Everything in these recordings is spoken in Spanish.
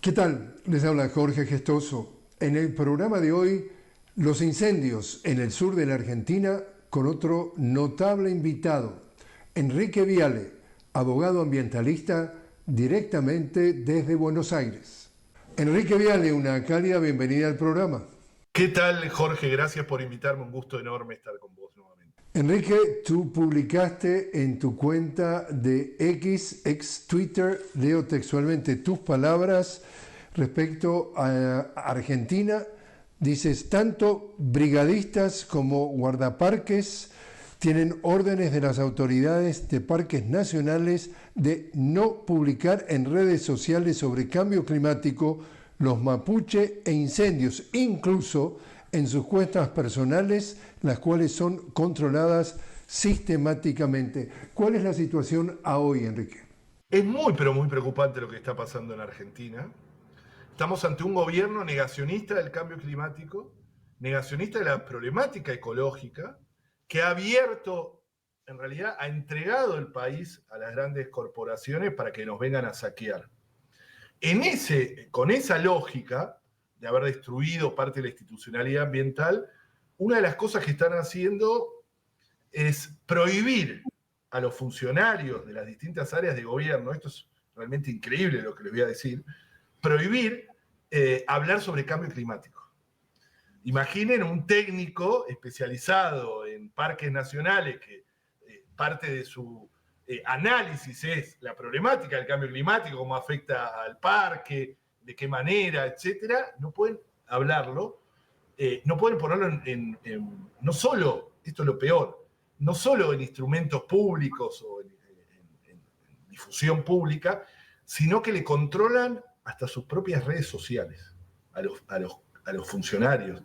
¿Qué tal? Les habla Jorge Gestoso. En el programa de hoy, los incendios en el sur de la Argentina con otro notable invitado, Enrique Viale, abogado ambientalista directamente desde Buenos Aires. Enrique Viale, una cálida bienvenida al programa. ¿Qué tal, Jorge? Gracias por invitarme. Un gusto enorme estar con vos nuevamente. Enrique, tú publicaste en tu cuenta de X, ex Twitter, leo textualmente tus palabras respecto a Argentina. Dices, tanto brigadistas como guardaparques tienen órdenes de las autoridades de parques nacionales de no publicar en redes sociales sobre cambio climático, los mapuche e incendios, incluso en sus cuentas personales, las cuales son controladas sistemáticamente. ¿Cuál es la situación a hoy, Enrique? Es pero muy preocupante lo que está pasando en Argentina. Estamos ante un gobierno negacionista del cambio climático, negacionista de la problemática ecológica, que ha abierto, en realidad, ha entregado el país a las grandes corporaciones para que nos vengan a saquear. Con esa lógica de haber destruido parte de la institucionalidad ambiental, una de las cosas que están haciendo es prohibir a los funcionarios de las distintas áreas de gobierno, esto es realmente increíble lo que les voy a decir, prohibir hablar sobre cambio climático. Imaginen un técnico especializado en parques nacionales que parte de su análisis es la problemática del cambio climático, cómo afecta al parque, de qué manera, etcétera. No pueden hablarlo, no pueden ponerlo no solo, esto es lo peor, no solo en instrumentos públicos o en difusión pública, sino que le controlan hasta sus propias redes sociales a los funcionarios.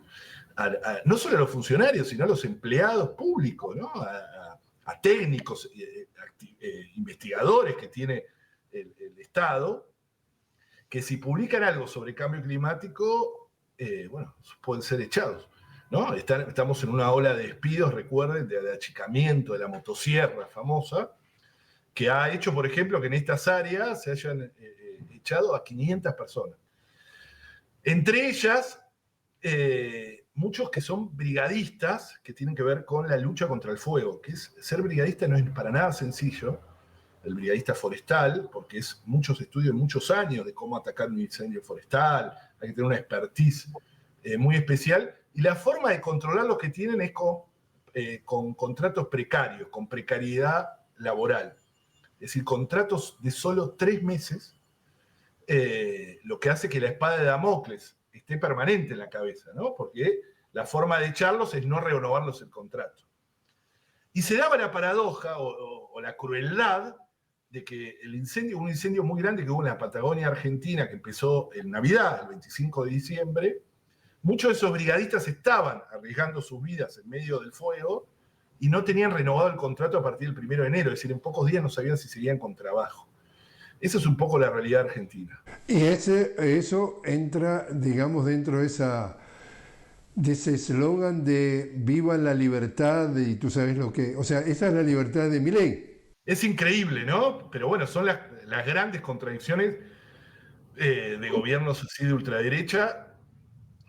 No solo a los funcionarios, sino a los empleados públicos, ¿no? A técnicos, investigadores que tiene el Estado, que si publican algo sobre cambio climático, pueden ser echados, ¿no? Estamos en una ola de despidos, recuerden, de achicamiento de la motosierra famosa, que ha hecho, por ejemplo, que en estas áreas se hayan echado a 500 personas. Entre ellas, muchos que son brigadistas, que tienen que ver con la lucha contra el fuego, que ser brigadista no es para nada sencillo, el brigadista forestal, porque es muchos estudios, muchos años de cómo atacar un incendio forestal, hay que tener una expertise muy especial, y la forma de controlar lo que tienen es con contratos precarios, con precariedad laboral. Es decir, contratos de solo 3 meses, lo que hace que la espada de Damocles esté permanente en la cabeza, ¿no? Porque la forma de echarlos es no renovarlos el contrato. Y se daba la paradoja o la crueldad de que un incendio muy grande que hubo en la Patagonia Argentina, que empezó en Navidad, el 25 de diciembre, muchos de esos brigadistas estaban arriesgando sus vidas en medio del fuego y no tenían renovado el contrato a partir del 1 de enero, es decir, en pocos días no sabían si seguían con trabajo. Esa es un poco la realidad argentina. Y eso entra, digamos, dentro de ese eslogan de viva la libertad, y tú sabes lo que... O sea, esa es la libertad de Milei. Es increíble, ¿no? Pero bueno, son las grandes contradicciones de gobiernos así de ultraderecha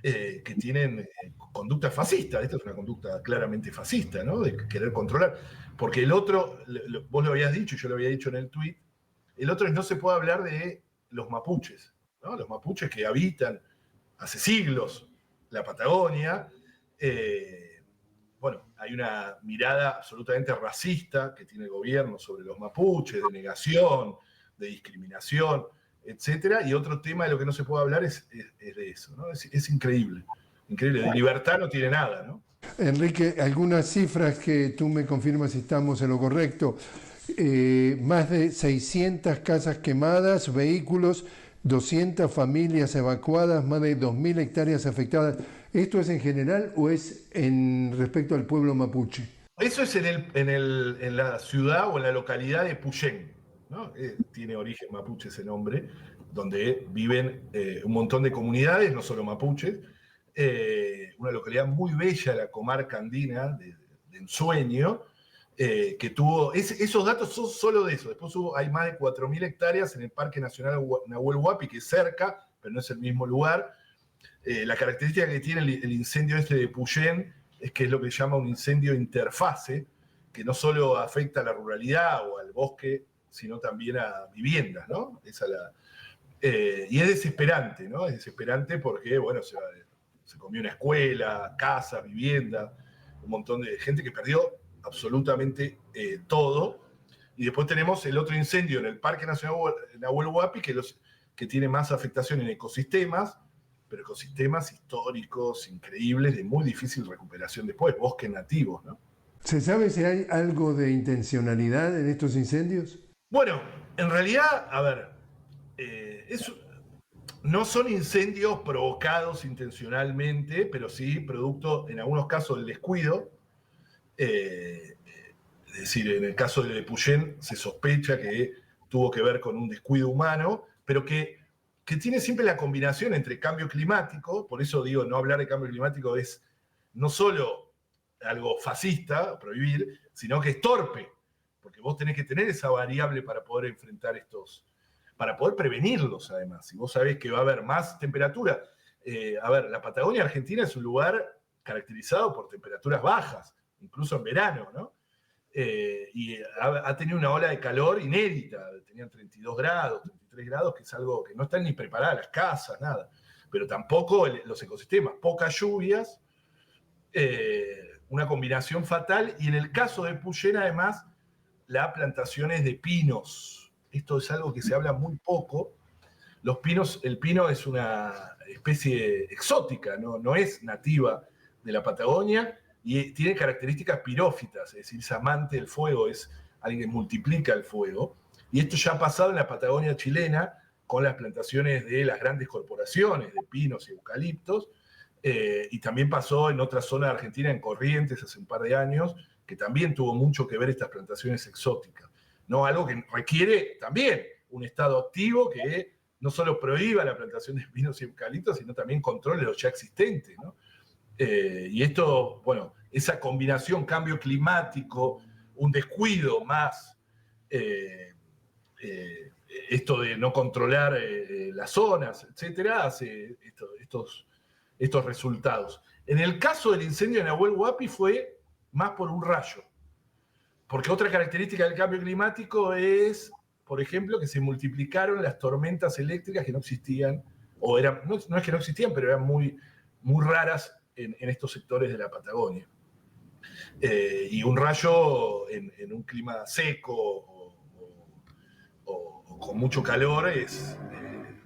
que tienen conducta fascista. Esta es una conducta claramente fascista, ¿no? De querer controlar. Porque el otro, vos lo habías dicho y yo lo había dicho en el tuit, el otro es no se puede hablar de los mapuches, ¿no? Los mapuches que habitan hace siglos la Patagonia. Hay una mirada absolutamente racista que tiene el gobierno sobre los mapuches, de negación, de discriminación, etcétera. Y otro tema de lo que no se puede hablar es de eso, ¿no? Es increíble. Increíble. De libertad no tiene nada, ¿no? Enrique, algunas cifras que tú me confirmas si estamos en lo correcto. Más de 600 casas quemadas, vehículos, 200 familias evacuadas, más de 2.000 hectáreas afectadas. ¿Esto es en general o es en respecto al pueblo mapuche? Eso es en la ciudad o en la localidad de Puyén, ¿no? Tiene origen mapuche ese nombre, donde viven un montón de comunidades, no solo mapuches, una localidad muy bella de la comarca andina, de ensueño, que tuvo, esos datos son solo de eso. Después hay más de 4.000 hectáreas en el Parque Nacional Nahuel Huapi, que es cerca, pero no es el mismo lugar. La característica que tiene el incendio este de Puyén es que es lo que se llama un incendio interfase, que no solo afecta a la ruralidad o al bosque, sino también a viviendas, ¿no? Y es desesperante, ¿no? Es desesperante porque, bueno, se comió una escuela, casa, vivienda, un montón de gente que perdió absolutamente todo. Y después tenemos el otro incendio en el Parque Nacional Nahuel Huapi, que tiene más afectación en ecosistemas, pero ecosistemas históricos, increíbles, de muy difícil recuperación después, bosques nativos, ¿no? ¿Se sabe si hay algo de intencionalidad en estos incendios? Bueno, en realidad, a ver, no son incendios provocados intencionalmente, pero sí producto, en algunos casos, del descuido. Es decir, en el caso de Puyén se sospecha que tuvo que ver con un descuido humano, pero que tiene siempre la combinación entre cambio climático, por eso digo, no hablar de cambio climático es no solo algo fascista, prohibir, sino que es torpe, porque vos tenés que tener esa variable para poder enfrentar para poder prevenirlos además. Si vos sabés que va a haber más temperatura, a ver, la Patagonia Argentina es un lugar caracterizado por temperaturas bajas, incluso en verano, ¿no? Y ha tenido una ola de calor inédita, tenían 32 grados, 33 grados, que es algo que no están ni preparadas las casas, nada, pero tampoco los ecosistemas, pocas lluvias, una combinación fatal, y en el caso de Puyén además, las plantaciones de pinos, esto es algo que se habla muy poco. El pino es una especie exótica, no es nativa de la Patagonia, y tiene características pirófitas, es decir, es amante del fuego, es alguien que multiplica el fuego. Y esto ya ha pasado en la Patagonia chilena con las plantaciones de las grandes corporaciones de pinos y eucaliptos, y también pasó en otra zona de Argentina, en Corrientes, hace un par de años, que también tuvo mucho que ver estas plantaciones exóticas, ¿no? Algo que requiere también un Estado activo que no solo prohíba la plantación de pinos y eucaliptos, sino también controle los ya existentes, ¿no? Y esto, bueno, esa combinación, cambio climático, un descuido más, esto de no controlar las zonas, etcétera, hace estos resultados. En el caso del incendio de Nahuel Huapi fue más por un rayo, porque otra característica del cambio climático es, por ejemplo, que se multiplicaron las tormentas eléctricas que no existían, o eran, no es que no existían, pero eran muy, muy raras en estos sectores de la Patagonia. Y un rayo en un clima seco o con mucho calor es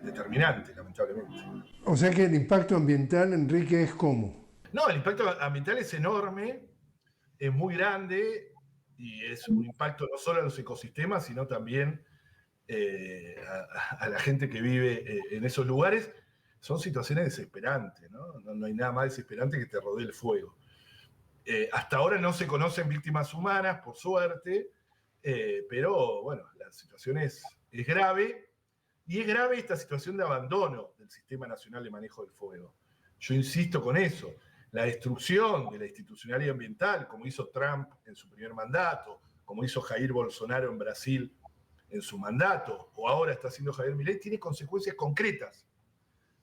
determinante, lamentablemente. O sea que el impacto ambiental, Enrique, es ¿cómo? No, el impacto ambiental es enorme, es muy grande, y es un impacto no solo a los ecosistemas, sino también a la gente que vive en esos lugares. Son situaciones desesperantes, ¿no? No hay nada más desesperante que te rodee el fuego. Hasta ahora no se conocen víctimas humanas, por suerte, pero bueno, la situación es grave, y es grave esta situación de abandono del Sistema Nacional de Manejo del Fuego. Yo insisto con eso, la destrucción de la institucionalidad ambiental, como hizo Trump en su primer mandato, como hizo Jair Bolsonaro en Brasil en su mandato, o ahora está haciendo Javier Milei, tiene consecuencias concretas.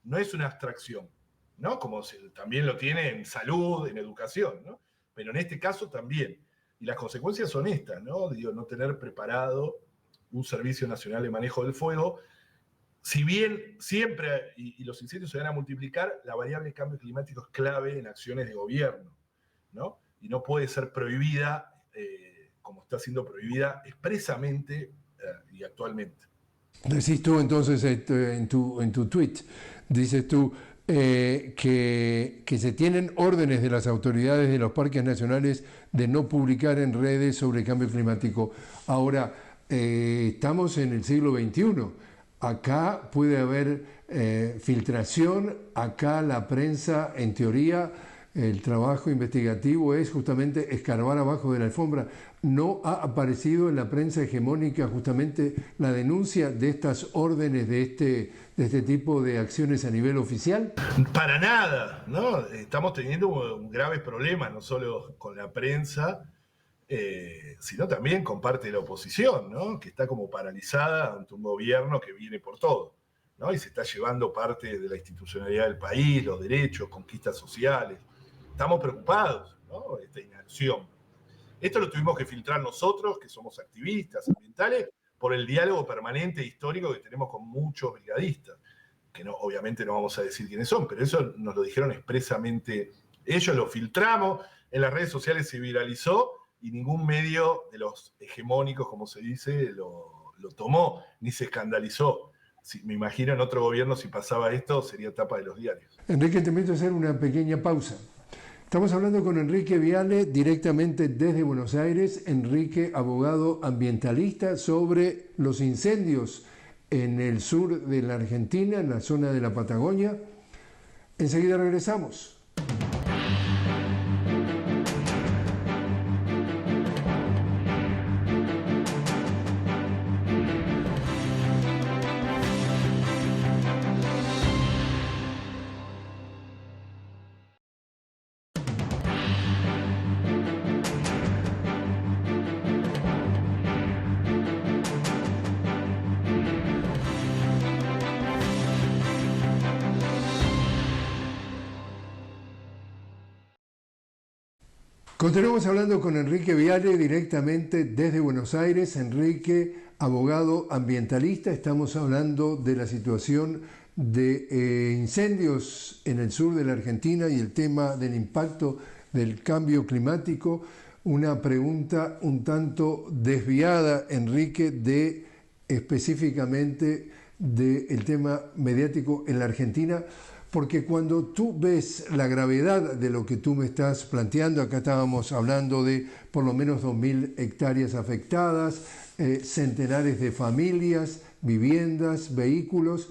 No es una abstracción, ¿no? Como también lo tiene en salud, en educación, ¿no? Pero en este caso también. Y las consecuencias son estas, ¿no? Digo, no tener preparado un Servicio Nacional de Manejo del Fuego. Si bien siempre, y los incendios se van a multiplicar, la variable de cambio climático es clave en acciones de gobierno, ¿no? Y no puede ser prohibida como está siendo prohibida expresamente y actualmente. Decís tú entonces en tu tweet, dices tú que se tienen órdenes de las autoridades de los parques nacionales de no publicar en redes sobre cambio climático. Ahora, estamos en el siglo XXI. Acá puede haber filtración, acá la prensa, en teoría, el trabajo investigativo es justamente escarbar abajo de la alfombra. ¿No ha aparecido en la prensa hegemónica justamente la denuncia de estas órdenes, de este tipo de acciones a nivel oficial? Para nada, ¿no? Estamos teniendo un grave problema, no solo con la prensa, sino también con parte de la oposición, ¿no? Que está como paralizada ante un gobierno que viene por todo. ¿no? Y se está llevando parte de la institucionalidad del país, los derechos, conquistas sociales. Estamos preocupados, ¿no? Esta inacción. Esto lo tuvimos que filtrar nosotros, que somos activistas ambientales, por el diálogo permanente e histórico que tenemos con muchos brigadistas, que no, obviamente no vamos a decir quiénes son, pero eso nos lo dijeron expresamente ellos, lo filtramos, en las redes sociales se viralizó y ningún medio de los hegemónicos, como se dice, lo tomó, ni se escandalizó. Me imagino en otro gobierno si pasaba esto sería tapa de los diarios. Enrique, te invito a hacer una pequeña pausa. Estamos hablando con Enrique Viale directamente desde Buenos Aires. Enrique, abogado ambientalista, sobre los incendios en el sur de la Argentina, en la zona de la Patagonia. Enseguida regresamos. Continuamos hablando con Enrique Viale directamente desde Buenos Aires. Enrique, abogado ambientalista, estamos hablando de la situación de incendios en el sur de la Argentina y el tema del impacto del cambio climático. Una pregunta un tanto desviada, Enrique, de específicamente del tema mediático en la Argentina. Porque cuando tú ves la gravedad de lo que tú me estás planteando, acá estábamos hablando de por lo menos 2.000 hectáreas afectadas, centenares de familias, viviendas, vehículos,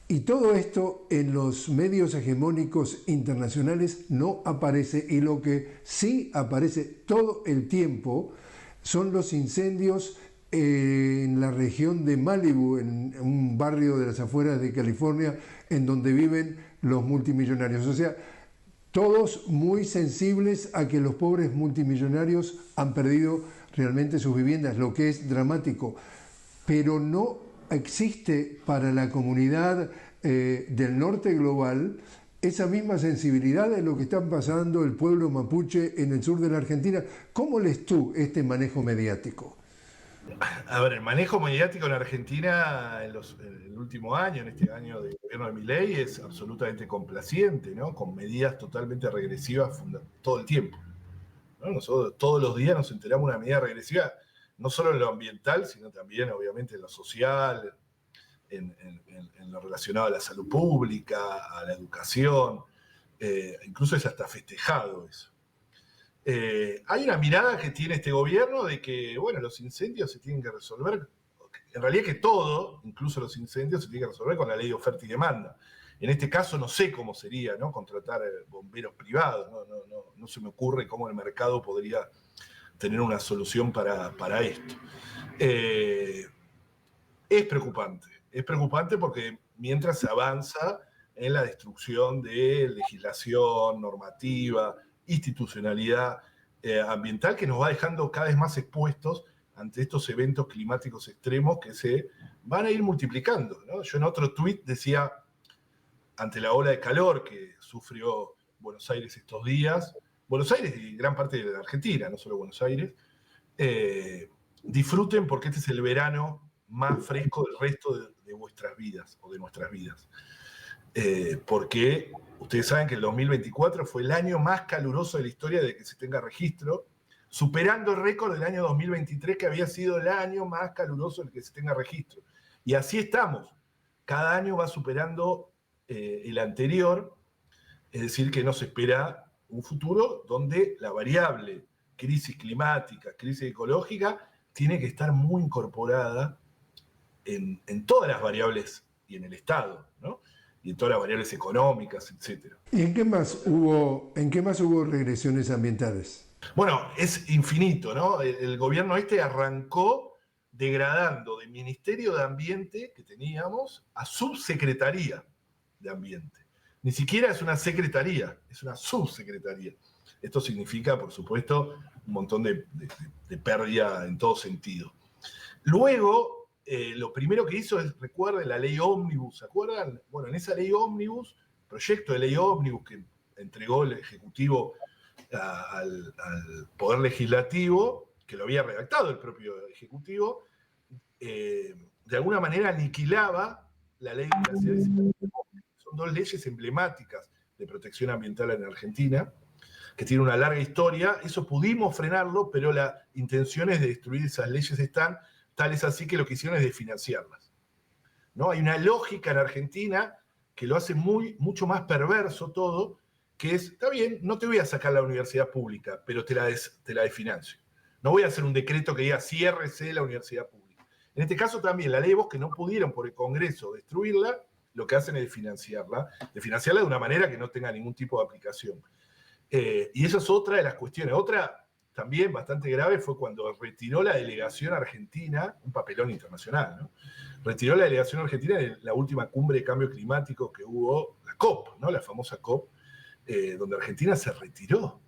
y todo esto en los medios hegemónicos internacionales no aparece, y lo que sí aparece todo el tiempo son los incendios en la región de Malibu, en un barrio de las afueras de California, en donde viven los multimillonarios. O sea, todos muy sensibles a que los pobres multimillonarios han perdido realmente sus viviendas, lo que es dramático. Pero no existe para la comunidad del norte global esa misma sensibilidad de lo que está pasando el pueblo mapuche en el sur de la Argentina. ¿Cómo lees tú este manejo mediático? A ver, el manejo mediático en Argentina en el último año, en este año de gobierno de Milei, es absolutamente complaciente, ¿no? Con medidas totalmente regresivas todo el tiempo, ¿no? Nosotros todos los días nos enteramos de una medida regresiva, no solo en lo ambiental, sino también, obviamente, en lo social, en lo relacionado a la salud pública, a la educación, incluso es hasta festejado eso. Hay una mirada que tiene este gobierno de que, bueno, los incendios se tienen que resolver, en realidad que todo, incluso los incendios, se tienen que resolver con la ley de oferta y demanda. En este caso no sé cómo sería, ¿no? Contratar bomberos privados, no se me ocurre cómo el mercado podría tener una solución para esto. Es preocupante porque mientras se avanza en la destrucción de legislación, normativa, institucionalidad ambiental que nos va dejando cada vez más expuestos ante estos eventos climáticos extremos que se van a ir multiplicando, ¿no? Yo en otro tuit decía, ante la ola de calor que sufrió Buenos Aires estos días, Buenos Aires y gran parte de la Argentina, no solo Buenos Aires, disfruten porque este es el verano más fresco del resto de vuestras vidas o de nuestras vidas. Porque ustedes saben que el 2024 fue el año más caluroso de la historia de que se tenga registro, superando el récord del año 2023, que había sido el año más caluroso del que se tenga registro. Y así estamos. Cada año va superando el anterior, es decir, que nos espera un futuro donde la variable crisis climática, crisis ecológica, tiene que estar muy incorporada en todas las variables y en el Estado, ¿no? Y en todas las variables económicas, etc. ¿Y en qué más hubo regresiones ambientales? Bueno, es infinito, ¿no? El gobierno este arrancó degradando de Ministerio de Ambiente que teníamos a Subsecretaría de Ambiente. Ni siquiera es una secretaría, es una subsecretaría. Esto significa, por supuesto, un montón de pérdida en todo sentido. Luego lo primero que hizo es, recuerden, la ley Ómnibus, ¿se acuerdan? Bueno, en esa ley Ómnibus, proyecto de ley Ómnibus que entregó el Ejecutivo al Poder Legislativo, que lo había redactado el propio Ejecutivo, de alguna manera aniquilaba la ley de las ciudades. Son dos leyes emblemáticas de protección ambiental en Argentina, que tienen una larga historia. Eso pudimos frenarlo, pero las intenciones de destruir esas leyes están, tal es así que lo que hicieron es desfinanciarlas, ¿no? Hay una lógica en Argentina que lo hace mucho más perverso todo, que es, está bien, no te voy a sacar la universidad pública, pero te la desfinancio. No voy a hacer un decreto que diga ciérrese la universidad pública. En este caso también, la ley Bosch, que no pudieron por el Congreso destruirla, lo que hacen es desfinanciarla de una manera que no tenga ningún tipo de aplicación. Y esa es otra de las cuestiones. Otra también bastante grave fue cuando retiró la delegación argentina, un papelón internacional, ¿no? Retiró la delegación argentina de la última cumbre de cambio climático que hubo, la COP, ¿no? La famosa COP, donde Argentina se retiró,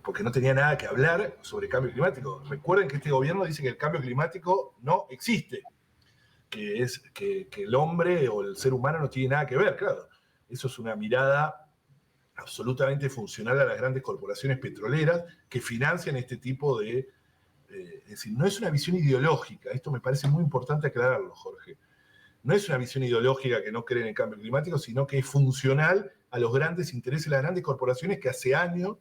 porque no tenía nada que hablar sobre cambio climático. Recuerden que este gobierno dice que el cambio climático no existe, que el hombre o el ser humano no tiene nada que ver, claro. Eso es una mirada absolutamente funcional a las grandes corporaciones petroleras que financian este tipo de... es decir, no es una visión ideológica, esto me parece muy importante aclararlo, Jorge. No es una visión ideológica que no cree en el cambio climático, sino que es funcional a los grandes intereses de las grandes corporaciones que hace años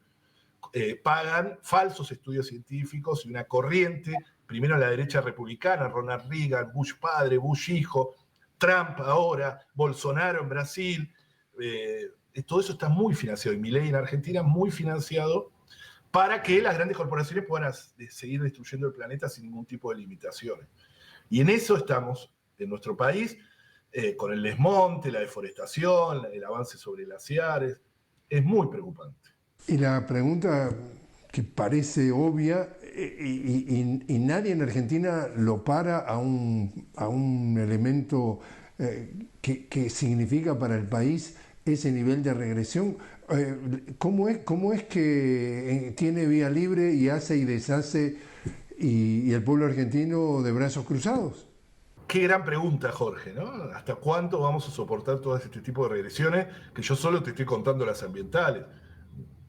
pagan falsos estudios científicos y una corriente, primero la derecha republicana, Ronald Reagan, Bush padre, Bush hijo, Trump ahora, Bolsonaro en Brasil, todo eso está muy financiado, y Milei en Argentina muy financiado para que las grandes corporaciones puedan seguir destruyendo el planeta sin ningún tipo de limitaciones. Y en eso estamos en nuestro país, con el desmonte, la deforestación, el avance sobre glaciares. Es muy preocupante. Y la pregunta que parece obvia, y nadie en Argentina lo para a un elemento que significa para el país ese nivel de regresión. ¿Cómo es que tiene vía libre y hace y deshace y el pueblo argentino de brazos cruzados? Qué gran pregunta, Jorge, ¿no? ¿Hasta cuánto vamos a soportar todo este tipo de regresiones? Que yo solo te estoy contando las ambientales.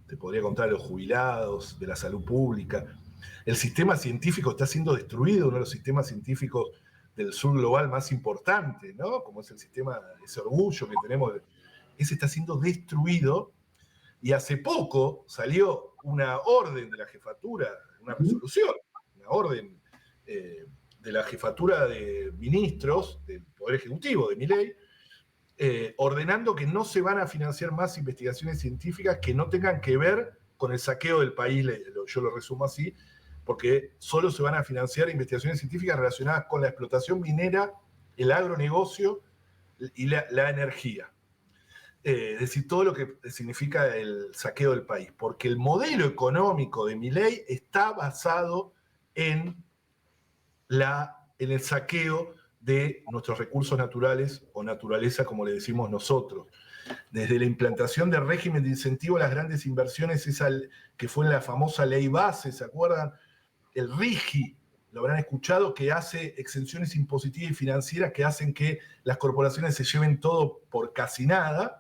Te podría contar de los jubilados, de la salud pública. El sistema científico está siendo destruido, uno de los sistemas científicos del sur global más importantes, ¿no? Como es el sistema, ese orgullo que tenemos, ese está siendo destruido. Y hace poco salió una orden de la jefatura, una resolución, una orden de la jefatura de ministros del Poder Ejecutivo de Milei, ordenando que no se van a financiar más investigaciones científicas que no tengan que ver con el saqueo del país, yo lo resumo así, porque solo se van a financiar investigaciones científicas relacionadas con la explotación minera, el agronegocio y la energía. Es decir, todo lo que significa el saqueo del país, porque el modelo económico de Milei está basado en el saqueo de nuestros recursos naturales o naturaleza, como le decimos nosotros. Desde la implantación del régimen de incentivo a las grandes inversiones, esa que fue en la famosa ley base, ¿se acuerdan? El RIGI, lo habrán escuchado, que hace exenciones impositivas y financieras que hacen que las corporaciones se lleven todo por casi nada,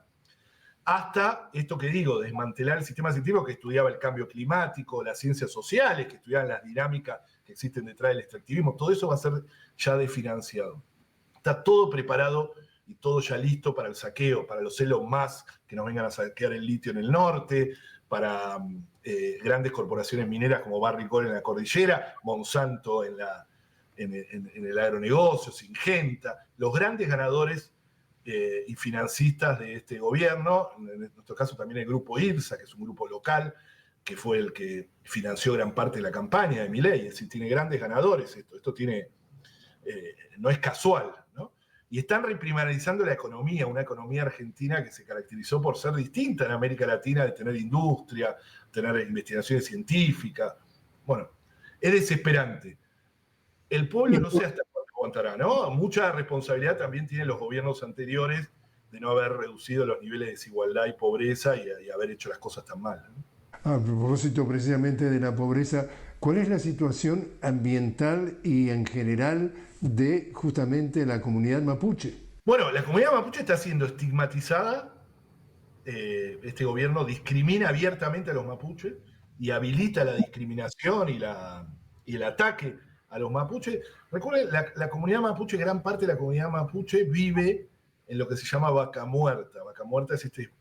hasta esto que digo, desmantelar el sistema científico que estudiaba el cambio climático, las ciencias sociales, que estudiaban las dinámicas que existen detrás del extractivismo. Todo eso va a ser ya desfinanciado. Está todo preparado y todo ya listo para el saqueo, para los Elon Musk que nos vengan a saquear el litio en el norte, para grandes corporaciones mineras como Barrick en la cordillera, Monsanto en el agronegocio, Syngenta, los grandes ganadores y financistas de este gobierno, en nuestro caso también el grupo IRSA, que es un grupo local, que fue el que financió gran parte de la campaña de Milei. Es decir, tiene grandes ganadores esto tiene, no es casual, ¿no? Y están reprimarizando la economía, una economía argentina que se caracterizó por ser distinta en América Latina, de tener industria, tener investigaciones científicas. Bueno, es desesperante. El pueblo no sé hasta cuándo aguantará, ¿no? Mucha responsabilidad también tienen los gobiernos anteriores de no haber reducido los niveles de desigualdad y pobreza y haber hecho las cosas tan mal, ¿no? A propósito precisamente de la pobreza, ¿Cuál es la situación ambiental y en general de justamente la comunidad mapuche? Bueno, la comunidad mapuche está siendo estigmatizada. Este gobierno discrimina abiertamente a los mapuches y habilita la discriminación y el ataque a los mapuches. Recuerden, la comunidad mapuche, gran parte de la comunidad mapuche vive en lo que se llama Vaca Muerta. Vaca Muerta es este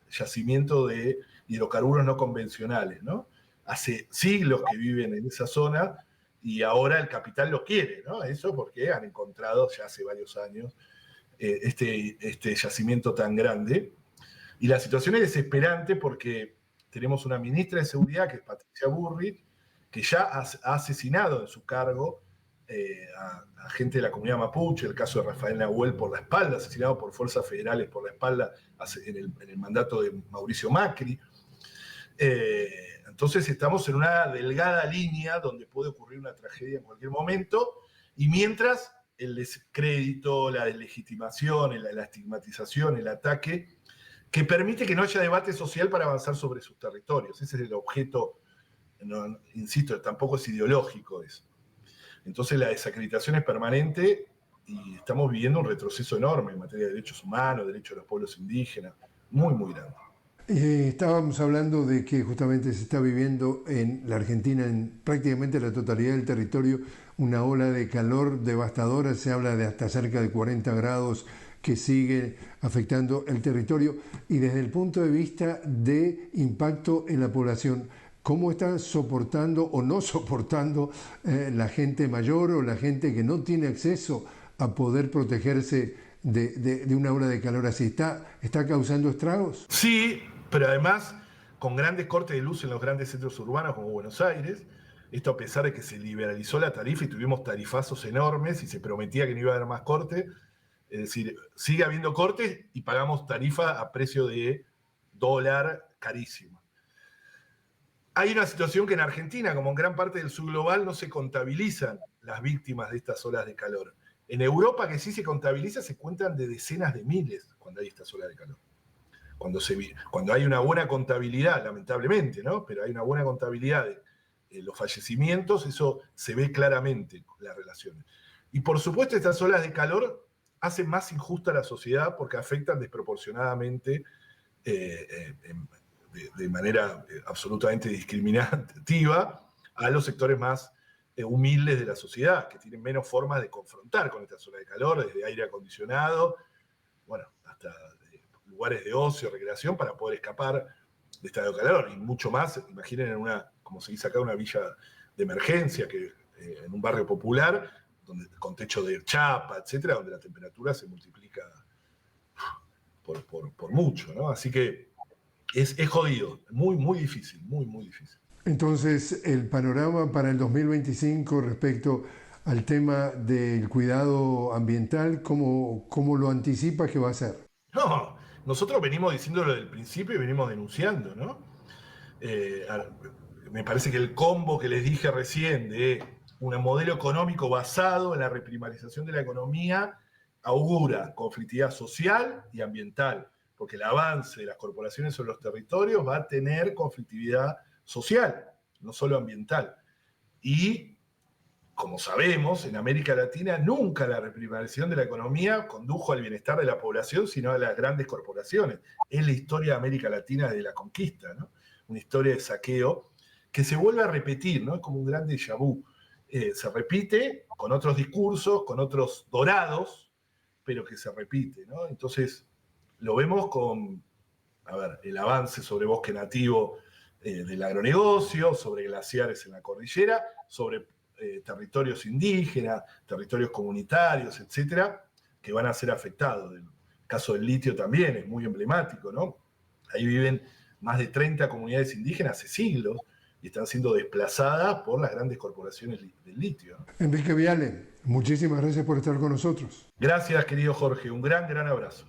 yacimiento de hidrocarburos no convencionales, ¿no? Hace siglos que viven en esa zona y ahora el capital lo quiere, ¿no? Eso porque han encontrado ya hace varios años este yacimiento tan grande. Y la situación es desesperante porque tenemos una ministra de Seguridad, que es Patricia Burrich, que ya ha asesinado en su cargo a gente de la comunidad mapuche, el caso de Rafael Nahuel por la espalda, asesinado por fuerzas federales por la espalda en el mandato de Mauricio Macri. Entonces estamos en una delgada línea donde puede ocurrir una tragedia en cualquier momento, y mientras el descrédito, la deslegitimación, la estigmatización, el ataque, que permite que no haya debate social para avanzar sobre sus territorios. Ese es el objeto, no, insisto, tampoco es ideológico eso. Entonces la desacreditación es permanente y estamos viviendo un retroceso enorme en materia de derechos humanos, derechos de los pueblos indígenas, muy, muy grande. Estábamos hablando de que justamente se está viviendo en la Argentina, en prácticamente la totalidad del territorio, una ola de calor devastadora. Se habla de hasta cerca de 40 grados que sigue afectando el territorio. Y desde el punto de vista de impacto en la población, ¿cómo está soportando o no soportando la gente mayor o la gente que no tiene acceso a poder protegerse de una ola de calor así? ¿Está causando estragos? Sí, pero además con grandes cortes de luz en los grandes centros urbanos como Buenos Aires. Esto a pesar de que se liberalizó la tarifa y tuvimos tarifazos enormes y se prometía que no iba a haber más cortes. Es decir, sigue habiendo cortes y pagamos tarifa a precio de dólar carísimo. Hay una situación que en Argentina, como en gran parte del sur global, no se contabilizan las víctimas de estas olas de calor. En Europa, que sí se contabiliza, se cuentan de decenas de miles cuando hay estas olas de calor. Cuando hay una buena contabilidad, lamentablemente, ¿no? Pero hay una buena contabilidad de los fallecimientos, eso se ve claramente las relaciones. Y por supuesto, estas olas de calor hacen más injusta a la sociedad porque afectan desproporcionadamente, de manera absolutamente discriminativa, a los sectores más humildes de la sociedad, que tienen menos formas de confrontar con estas olas de calor, desde aire acondicionado, bueno, hasta lugares de ocio, recreación, para poder escapar de estado de calor. Y mucho más, imaginen como se dice acá, una villa de emergencia, que en un barrio popular, con techo de chapa, etcétera, donde la temperatura se multiplica por mucho, ¿no? Así que es jodido, muy, muy difícil, muy, muy difícil. Entonces, el panorama para el 2025 respecto al tema del cuidado ambiental, ¿cómo lo anticipa que va a ser? No, nosotros venimos diciéndolo desde el principio y venimos denunciando, ¿no? Me parece que el combo que les dije recién de un modelo económico basado en la reprimarización de la economía augura conflictividad social y ambiental, porque el avance de las corporaciones sobre los territorios va a tener conflictividad social, no solo ambiental. Y, como sabemos, en América Latina nunca la reprimarización de la economía condujo al bienestar de la población, sino a las grandes corporaciones. Es la historia de América Latina desde la conquista, ¿no? Una historia de saqueo que se vuelve a repetir, ¿no? Es como un gran déjà vu. Se repite con otros discursos, con otros dorados, pero que se repite, ¿no? Entonces, lo vemos con, el avance sobre bosque nativo del agronegocio, sobre glaciares en la cordillera, sobre territorios indígenas, territorios comunitarios, etcétera, que van a ser afectados. El caso del litio también es muy emblemático, ¿no? Ahí viven más de 30 comunidades indígenas hace siglos y están siendo desplazadas por las grandes corporaciones del litio, ¿no? Enrique Viale, muchísimas gracias por estar con nosotros. Gracias, querido Jorge. Un gran, gran abrazo.